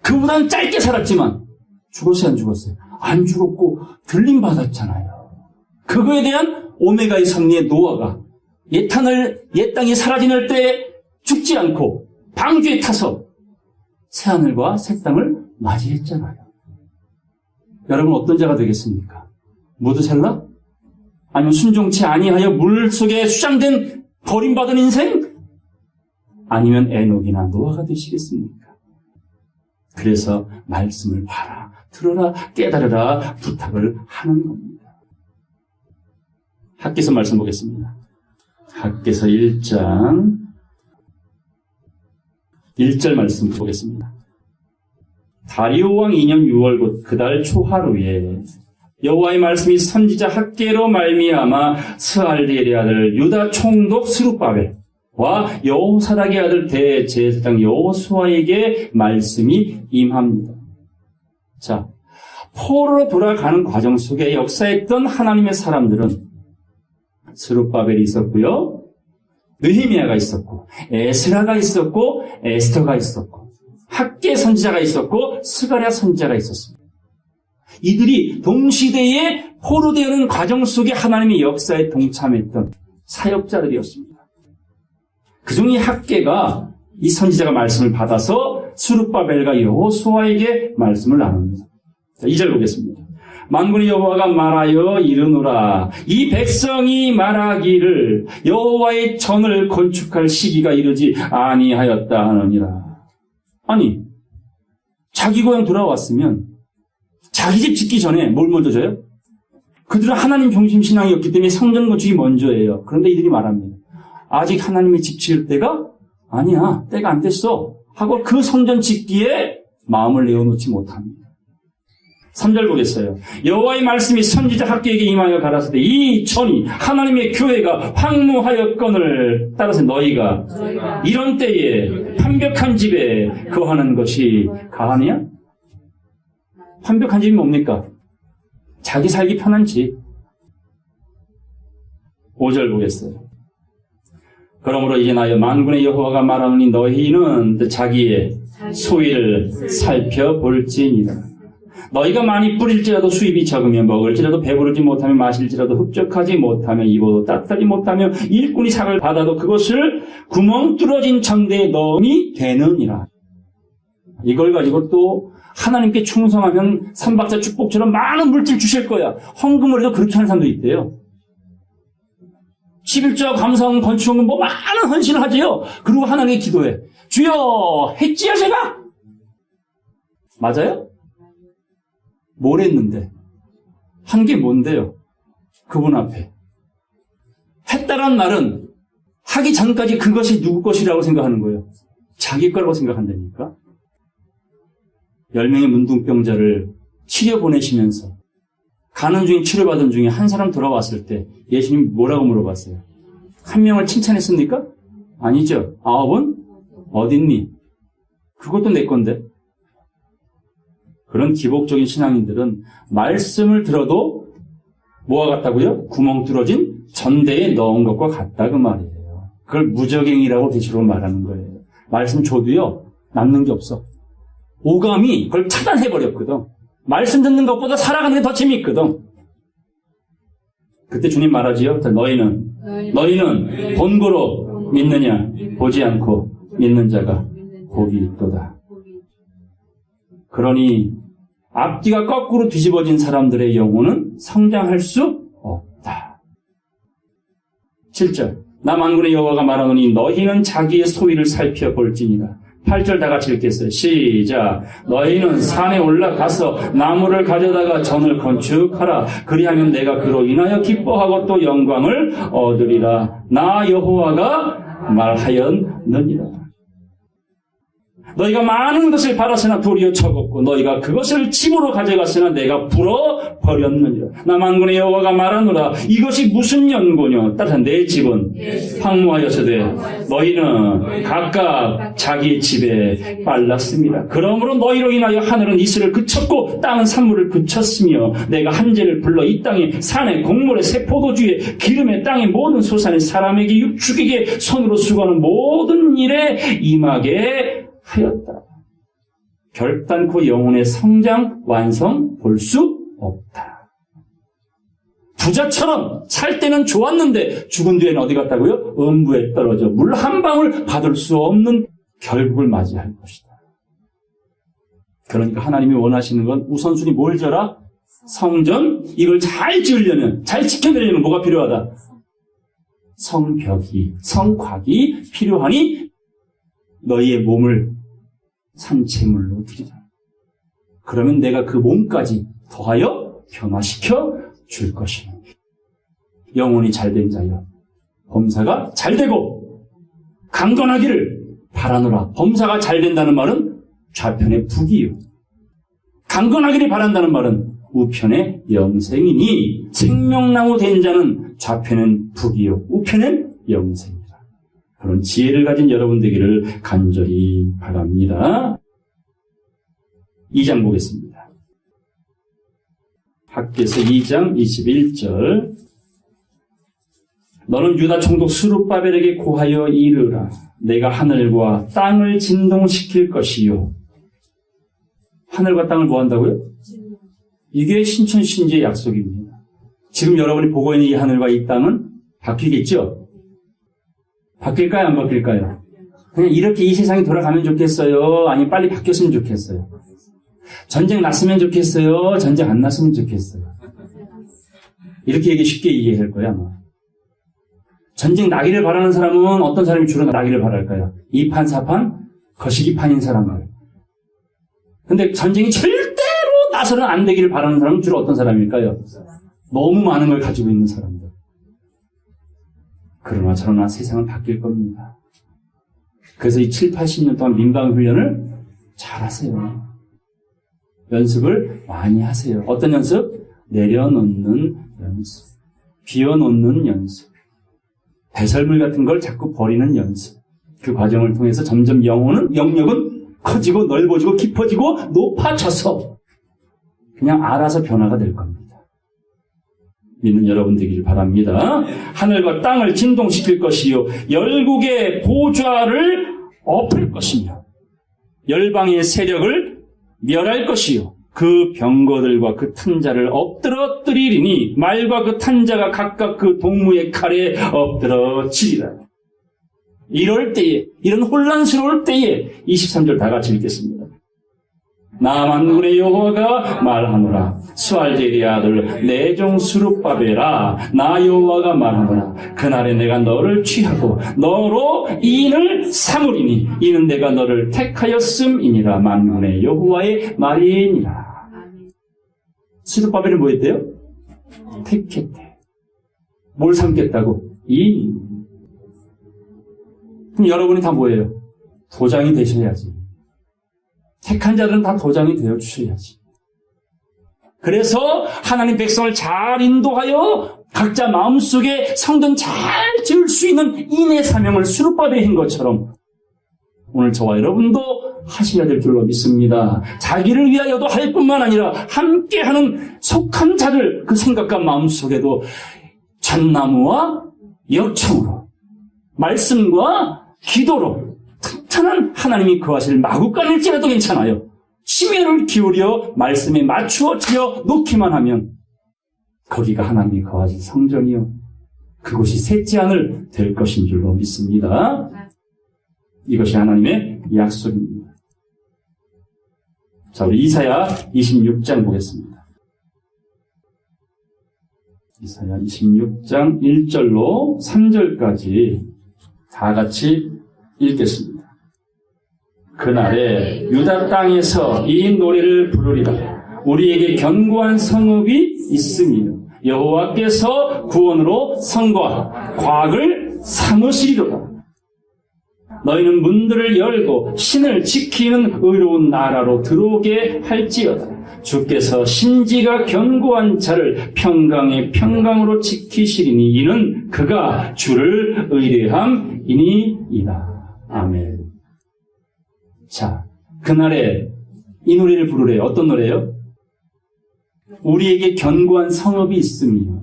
그보다는 짧게 살았지만 죽었어요, 안 죽었어요? 안 죽었고 들림 받았잖아요. 그거에 대한 오메가의 섭리의 노아가 옛 땅이 사라지는 때 죽지 않고 방주에 타서 새하늘과 새 땅을 맞이했잖아요. 여러분 어떤 자가 되겠습니까? 무드셀라? 아니면 순종치 아니하여 물속에 수장된 버림받은 인생? 아니면 에녹이나 노아가 되시겠습니까? 그래서 말씀을 봐라, 들어라, 깨달으라 부탁을 하는 겁니다. 학개서 말씀 보겠습니다. 학개서 1장 1절 말씀 보겠습니다. 다리오 왕 2년 6월 곧 그달 초하루에 여호와의 말씀이 선지자 학개로 말미암아 스알디엘의 아들 유다 총독 스룹바벨과 여호사닥의 아들 대제사장 여호수아에게 말씀이 임합니다. 자, 포로로 돌아가는 과정 속에 역사했던 하나님의 사람들은 스룹바벨이 있었고요, 느헤미야가 있었고, 에스라가 있었고, 에스더가 있었고, 학개 선지자가 있었고, 스가랴 선지자가 있었습니다. 이들이 동시대에 포로되는 과정 속에 하나님의 역사에 동참했던 사역자들이었습니다. 그중에 학개가 이 선지자가 말씀을 받아서 스룹바벨과 여호수아에게 말씀을 나눕니다. 자, 2절 보겠습니다. 만군의 여호와가 말하여 이르노라. 이 백성이 말하기를 여호와의 전을 건축할 시기가 이르지 아니하였다 하느니라. 아니, 자기 고향 돌아왔으면 자기 집 짓기 전에 뭘 먼저 져요? 그들은 하나님 중심 신앙이었기 때문에 성전 건축이 먼저예요. 그런데 이들이 말합니다. 아직 하나님의 집 지을 때가 아니야. 때가 안 됐어. 하고 그 성전 짓기에 마음을 내어놓지 못합니다. 3절 보겠어요. 여호와의 말씀이 선지자 학교에게 임하여 가라사대 이 전이 하나님의 교회가 황무하였거늘 따라서 너희가 이런 때에 판벽한 집에 거하는 것이 가하느냐? 판벽한 집이 뭡니까? 자기 살기 편한 집. 5절 보겠어요. 그러므로 이제 나여 만군의 여호와가 말하노니 너희는 자기의 소위를 살펴볼지니라. 너희가 많이 뿌릴지라도 수입이 적으며 먹을지라도 배부르지 못하며 마실지라도 흡족하지 못하며 입어도 따뜻하지 못하며 일꾼이 상을 받아도 그것을 구멍 뚫어진 전대에 넣음이 되느니라. 이걸 가지고 또 하나님께 충성하면 삼박자 축복처럼 많은 물질 주실 거야. 헌금을 해도 그렇게 하는 사람도 있대요. 11조 감사원 건축원금 뭐 많은 헌신을 하지요. 그리고 하나님께 기도해. 주여 했지요 제가? 맞아요? 뭘 했는데? 한 게 뭔데요? 그분 앞에. 했다란 말은 하기 전까지 그것이 누구 것이라고 생각하는 거예요. 자기 거라고 생각한다니까. 10명의 문둥병자를 치료 보내시면서 가는 중에 치료받은 중에 한 사람 돌아왔을 때 예수님이 뭐라고 물어봤어요? 한 명을 칭찬했습니까? 아니죠. 9은 어딨니? 그것도 내 건데. 그런 기복적인 신앙인들은 말씀을 들어도 뭐와 같다고요? 구멍 뚫어진 전대에 넣은 것과 같다 그 말이에요. 그걸 무적행이라고 대체로 말하는 거예요. 말씀 줘도요 남는 게 없어. 오감이 그걸 차단해버렸거든. 말씀 듣는 것보다 살아가는 게 더 재미있거든. 그때 주님 말하지요. 너희는 본고로 믿느냐? 보지 않고 믿는 자가 복이 있도다. 그러니 앞뒤가 거꾸로 뒤집어진 사람들의 영혼은 성장할 수 없다. 7절 나 만군의 여호와가 말하노니 너희는 자기의 소위를 살펴볼지니라. 8절 다 같이 읽겠어요. 시작. 너희는 산에 올라가서 나무를 가져다가 전을 건축하라. 그리하면 내가 그로 인하여 기뻐하고 또 영광을 얻으리라. 나 여호와가 말하였느니라. 너희가 많은 것을 바랐으나 도리어 적었고 너희가 그것을 집으로 가져갔으나 내가 불어버렸느니라. 나 만군의 여호와가 말하노라. 이것이 무슨 연고냐. 따라서 내 집은 황무하였으되 너희는 각각 자기 집에 빨랐습니다. 그러므로 너희로 인하여 하늘은 이슬을 그쳤고 땅은 산물을 그쳤으며 내가 한재를 불러 이 땅에 산에 곡물에 새 포도주에 기름에 땅의 모든 소산에 사람에게 육축에게 손으로 수고하는 모든 일에 임하게 하였다. 결단코 영혼의 성장, 완성 볼 수 없다. 부자처럼 살 때는 좋았는데 죽은 뒤에는 어디 갔다고요? 음부에 떨어져 물 한 방울 받을 수 없는 결국을 맞이할 것이다. 그러니까 하나님이 원하시는 건 우선순위 뭘 져라? 성전, 이걸 잘 지으려면, 잘 지켜내려면 뭐가 필요하다? 성벽이, 성곽이 필요하니 너희의 몸을 산채물로 드리라. 그러면 내가 그 몸까지 더하여 변화시켜 줄 것이니 영혼이 잘된 자여 범사가 잘되고 강건하기를 바라노라. 범사가 잘된다는 말은 좌편의 북이요. 강건하기를 바란다는 말은 우편의 영생이니 생명나무 된 자는 좌편은 북이요 우편은 영생이다. 그런 지혜를 가진 여러분 되기를 간절히 바랍니다. 2장 보겠습니다. 학개서 2장 21절 너는 유다 총독 스룹바벨에게 고하여 이르라. 내가 하늘과 땅을 진동시킬 것이요. 하늘과 땅을 뭐 한다고요? 이게 신천신지의 약속입니다. 지금 여러분이 보고 있는 이 하늘과 이 땅은 바뀌겠죠? 바뀔까요? 안 바뀔까요? 그냥 이렇게 이 세상이 돌아가면 좋겠어요? 아니면 빨리 바뀌었으면 좋겠어요? 전쟁 났으면 좋겠어요? 전쟁 안 났으면 좋겠어요? 이렇게 얘기 쉽게 이해할 거야, 아마. 전쟁 나기를 바라는 사람은 어떤 사람이 주로 나기를 바랄까요? 2판, 4판, 거시기판인 사람들. 근데 전쟁이 절대로 나서는 안 되기를 바라는 사람은 주로 어떤 사람일까요? 너무 많은 걸 가지고 있는 사람들. 그러나 저러나 세상은 바뀔 겁니다. 그래서 이 7, 80년 동안 민방위 훈련을 잘 하세요. 연습을 많이 하세요. 어떤 연습? 내려놓는 연습. 비워놓는 연습. 배설물 같은 걸 자꾸 버리는 연습. 그 과정을 통해서 점점 영역은 커지고 넓어지고 깊어지고 높아져서 그냥 알아서 변화가 될 겁니다. 믿는 여러분 되기를 바랍니다. 하늘과 땅을 진동시킬 것이요 열국의 보좌를 엎을 것이며 열방의 세력을 멸할 것이요 그 병거들과 그 탄자를 엎드러뜨리리니 말과 그 탄자가 각각 그 동무의 칼에 엎드러지리라. 이럴 때에, 이런 혼란스러울 때에 23절 다 같이 읽겠습니다. 나 만군의 여호와가 말하노라. 수알제리의 아들 내 종 스룹바벨아 나 여호와가 말하노라. 그날에 내가 너를 취하고 너로 인을 삼으리니 이는 내가 너를 택하였음이니라. 만군의 여호와의 말이니라. 스룹바벨은 뭐 했대요? 택했대. 뭘 삼겠다고? 인. 그럼 여러분이 다 뭐예요? 도장이 되셔야지. 택한 자들은 다 도장이 되어 주셔야지. 그래서 하나님 백성을 잘 인도하여 각자 마음속에 성전 잘 지을 수 있는 인의 사명을 스룹바벨이 한 것처럼 오늘 저와 여러분도 하셔야 될 줄로 믿습니다. 자기를 위하여도 할 뿐만 아니라 함께하는 속한 자들 그 생각과 마음속에도 전나무와 역청으로 말씀과 기도로 튼튼한 하나님이 거하실 마구간일지라도 괜찮아요. 심혈을 기울여 말씀에 맞추어 지어 놓기만 하면 거기가 하나님이 거하실 성전이요 그곳이 셋째 하늘 될 것인 줄로 믿습니다. 이것이 하나님의 약속입니다. 자, 우리 이사야 26장 보겠습니다. 이사야 26장 1절로 3절까지 다 같이 읽겠습니다. 그날에 유다 땅에서 이 노래를 부르리라. 우리에게 견고한 성읍이 있으며 여호와께서 구원으로 성과 과학을 삼으시리로다. 너희는 문들을 열고 신을 지키는 의로운 나라로 들어오게 할지어다. 주께서 신지가 견고한 자를 평강의 평강으로 지키시리니 이는 그가 주를 의뢰함이니이다. 아멘. 자, 그날에 이 노래를 부르래요. 어떤 노래요? 우리에게 견고한 성읍이 있으며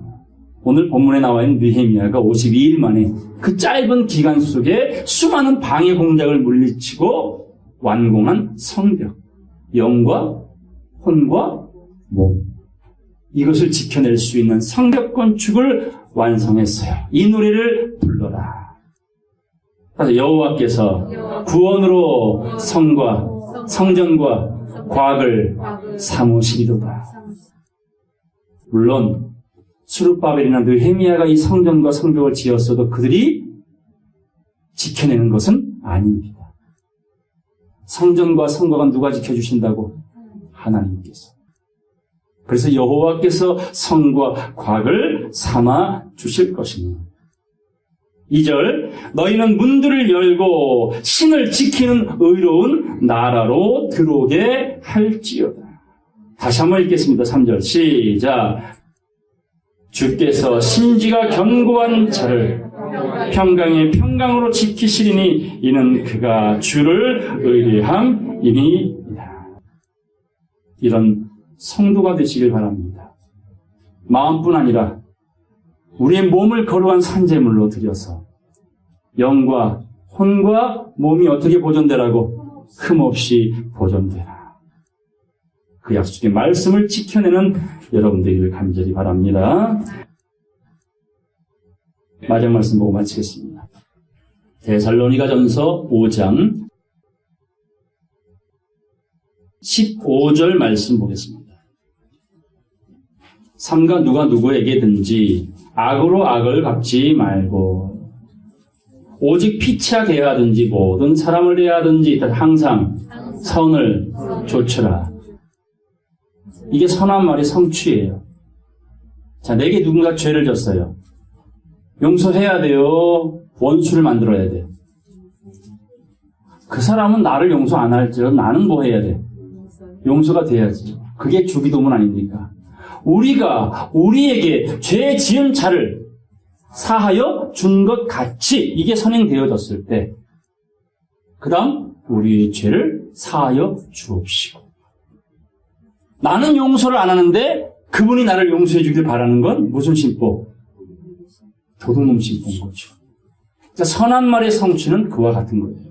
오늘 본문에 나와 있는 느헤미야가 52일 만에 그 짧은 기간 속에 수많은 방해 공작을 물리치고 완공한 성벽, 영과 혼과 몸 이것을 지켜낼 수 있는 성벽 건축을 완성했어요. 이 노래를 불러라. 그래서 여호와께서 구원으로 성과 성전과 과학을 삼으시리로다. 물론 스룹바벨이나 느헤미야가 이 성전과 성벽을 지었어도 그들이 지켜내는 것은 아닙니다. 성전과 성곽은 누가 지켜주신다고? 하나님께서. 그래서 여호와께서 성과 과학을 삼아 주실 것이니 2절 너희는 문들을 열고 신을 지키는 의로운 나라로 들어오게 할지어다. 다시 한번 읽겠습니다. 3절 시작. 주께서 신지가 견고한 자를 평강의 평강으로 지키시리니 이는 그가 주를 의뢰함이니이다. 이런 성도가 되시길 바랍니다. 마음뿐 아니라 우리의 몸을 거룩한 산제물로 드려서 영과 혼과 몸이 어떻게 보존되라고? 흠없이 보존되라. 그 약속의 말씀을 지켜내는 여러분 되기를 간절히 바랍니다. 마지막 말씀 보고 마치겠습니다. 데살로니가전서 5장 15절 말씀 보겠습니다. 삼가 누가 누구에게든지 악으로 악을 갚지 말고 오직 피차 대하든지 모든 사람을 대하든지 항상 선을 조처라. 이게 선한 말이 성취예요. 자, 내게 누군가 죄를 졌어요. 용서해야 돼요. 원수를 만들어야 돼요. 그 사람은 나를 용서 안 할지라도 나는 뭐 해야 돼? 용서가 돼야지. 그게 주기도문 아닙니까? 우리가 우리에게 죄 지은 자를 사하여 준 것 같이 이게 선행되어졌을 때, 그 다음 우리의 죄를 사하여 주옵시고. 나는 용서를 안 하는데 그분이 나를 용서해 주길 바라는 건 무슨 심보? 도둑놈 심보인 거죠. 그러니까 선한 말의 성취는 그와 같은 거예요.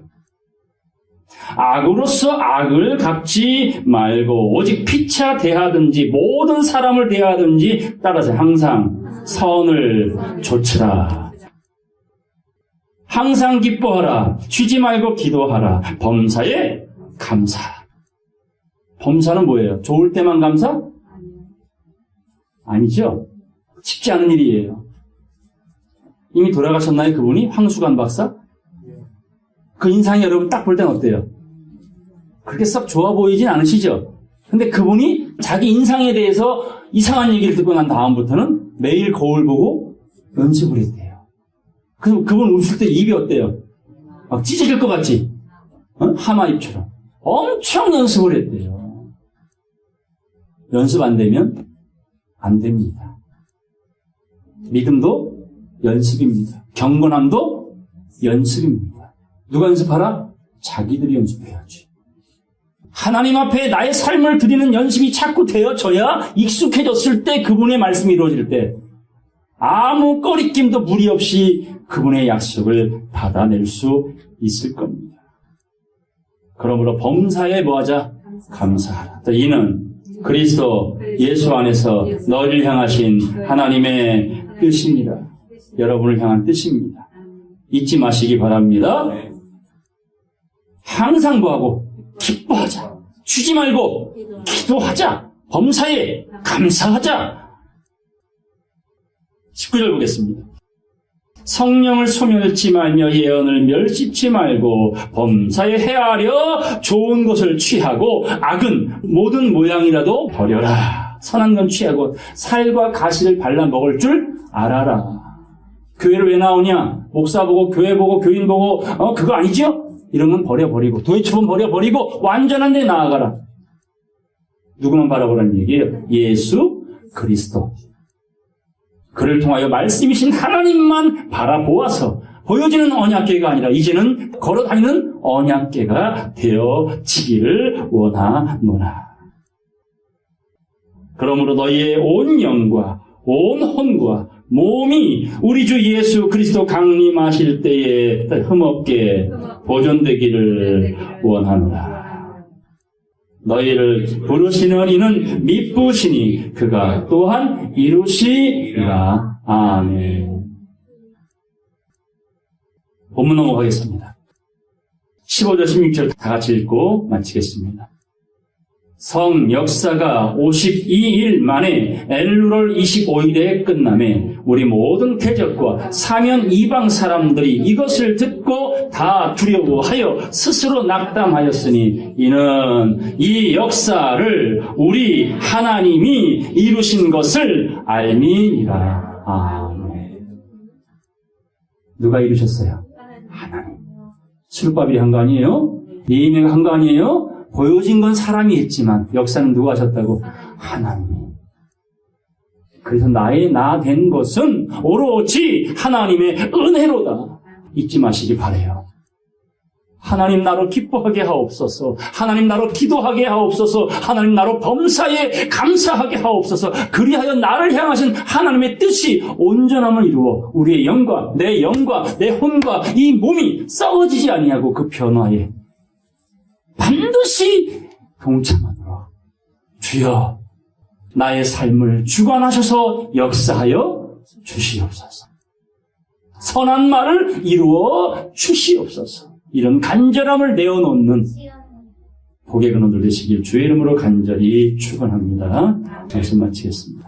악으로서 악을 갚지 말고 오직 피차 대하든지 모든 사람을 대하든지 따라서 항상 선을 조치라. 항상 기뻐하라. 쉬지 말고 기도하라. 범사에 감사하라. 범사는 뭐예요? 좋을 때만 감사? 아니죠. 쉽지 않은 일이에요. 이미 돌아가셨나요? 그분이? 황수관 박사? 그 인상이 여러분 딱 볼 땐 어때요? 그렇게 썩 좋아 보이진 않으시죠? 근데 그분이 자기 인상에 대해서 이상한 얘기를 듣고 난 다음부터는 매일 거울 보고 연습을 했대요. 그분 웃을 때 입이 어때요? 막 찢어질 것 같지? 하마입처럼. 엄청 연습을 했대요. 연습 안 되면 안 됩니다. 믿음도 연습입니다. 경건함도 연습입니다. 누가 연습하라? 자기들이 연습해야지. 하나님 앞에 나의 삶을 드리는 연습이 자꾸 되어져야 익숙해졌을 때 그분의 말씀이 이루어질 때 아무 꺼리낌도 무리 없이 그분의 약속을 받아낼 수 있을 겁니다. 그러므로 범사에 뭐하자? 감사하라. 이는 그리스도 예수 안에서 너희를 향하신 하나님의 뜻입니다. 여러분을 향한 뜻입니다. 잊지 마시기 바랍니다. 항상 뭐하고? 기뻐하자. 쉬지 말고 기도하자. 범사에 감사하자. 19절 보겠습니다. 성령을 소멸치 말며 예언을 멸시치 말고 범사에 헤아려 좋은 것을 취하고 악은 모든 모양이라도 버려라. 선한 건 취하고 살과 가시를 발라 먹을 줄 알아라. 교회를 왜 나오냐? 목사 보고 교회 보고 교인 보고 그거 아니죠? 이런 건 버려버리고 도의처분 버려버리고 완전한 데 나아가라. 누구만 바라보라는 얘기예요? 예수 그리스도. 그를 통하여 말씀이신 하나님만 바라보아서 보여지는 언약궤가 아니라 이제는 걸어다니는 언약궤가 되어지기를 원하노라. 그러므로 너희의 온 영과 온 혼과 몸이 우리 주 예수 그리스도 강림하실 때에 흠없게 보존되기를 원하노라. 너희를 부르시는 이는 미쁘시니 그가 또한 이루시리라. 아멘. 본문 넘어가겠습니다. 15절 16절 다 같이 읽고 마치겠습니다. 성 역사가 52일 만에 엘루럴 25일에 끝남에 우리 모든 대적과 사면 이방 사람들이 이것을 듣고 다 두려워하여 스스로 낙담하였으니 이는 이 역사를 우리 하나님이 이루신 것을 알미니라. 아멘. 누가 이루셨어요? 하나님. 수르바벨이 한 거 아니에요? 니느웨가 한 거 아니에요? 보여진 건 사람이 했지만 역사는 누가 하셨다고? 하나님이. 그래서 나의 나 된 것은 오로지 하나님의 은혜로다. 잊지 마시기 바라요. 하나님 나로 기뻐하게 하옵소서. 하나님 나로 기도하게 하옵소서. 하나님 나로 범사에 감사하게 하옵소서. 그리하여 나를 향하신 하나님의 뜻이 온전함을 이루어 우리의 영과 내 혼과 이 몸이 썩어지지 아니하고 그 변화에 반드시 동참하노라. 주여 나의 삶을 주관하셔서 역사하여 주시옵소서. 선한 말을 이루어 주시옵소서. 이런 간절함을 내어놓는 복의 근원들 되시길 주의 이름으로 간절히 축원합니다. 말씀 마치겠습니다.